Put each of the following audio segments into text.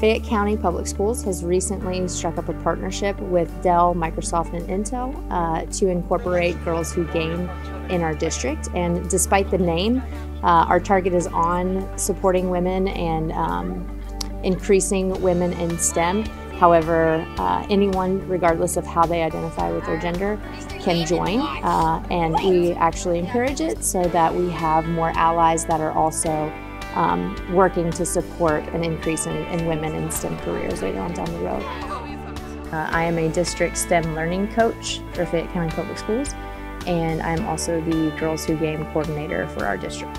Fayette County Public Schools has recently struck up a partnership with Dell, Microsoft, and Intel to incorporate Girls Who Game in our district. And despite the name, our target is on supporting women and increasing women in STEM. However, anyone, regardless of how they identify with their gender, can join, and we actually encourage it so that we have more allies that are also working to support an increase in women in STEM careers later on down the road. I am a district STEM learning coach for Fayette County Public Schools, and I'm also the Girls Who Game coordinator for our district.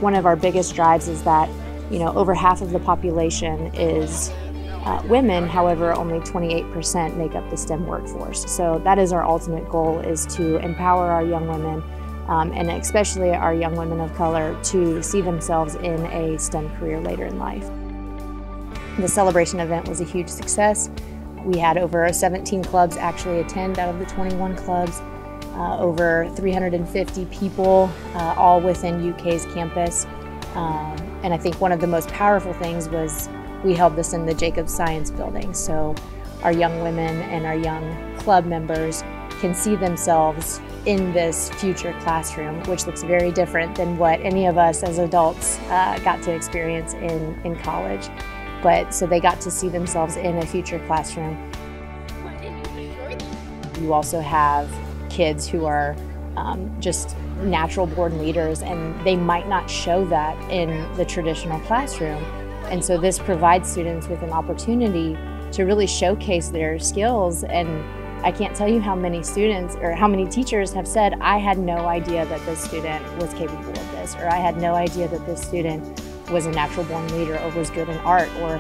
One of our biggest drives is that, over half of the population is women, however, only 28% make up the STEM workforce. So that is our ultimate goal, is to empower our young women, and especially our young women of color, to see themselves in a STEM career later in life. The celebration event was a huge success. We had over 17 clubs actually attend out of the 21 clubs, over 350 people, all within UK's campus. And I think one of the most powerful things was we held this in the Jacobs Science Building, so our young women and our young club members can see themselves in this future classroom, which looks very different than what any of us as adults got to experience in college. But so they got to see themselves in a future classroom. You also have kids who are just natural born leaders, and they might not show that in the traditional classroom. And so this provides students with an opportunity to really showcase their skills. And I can't tell you how many students or how many teachers have said, I had no idea that this student was capable of this, or I had no idea that this student was a natural born leader or was good in art, or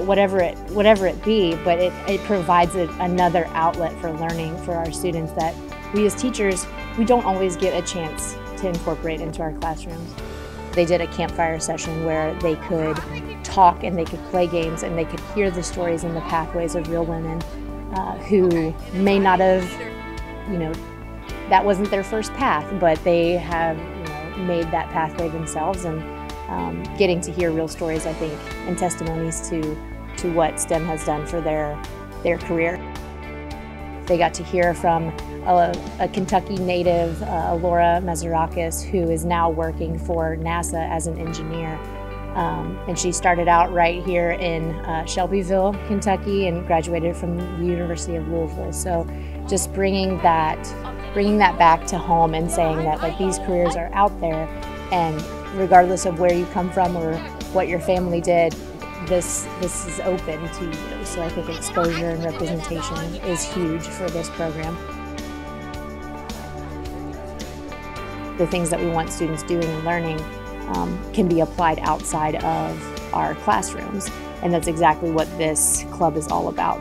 whatever it be. But it provides another outlet for learning for our students that we as teachers, we don't always get a chance to incorporate into our classrooms. They did a campfire session where they could talk and they could play games and they could hear the stories and the pathways of real women who may not have, that wasn't their first path, but they have made that pathway themselves, and getting to hear real stories, I think, and testimonies to what STEM has done for their career. They got to hear from a Kentucky native, Laura Mazarakis, who is now working for NASA as an engineer. And she started out right here in Shelbyville, Kentucky, and graduated from the University of Louisville. So just bringing that back to home and saying that these careers are out there, and regardless of where you come from or what your family did, this is open to you. So I think exposure and representation is huge for this program. The things that we want students doing and learning can be applied outside of our classrooms, and that's exactly what this club is all about.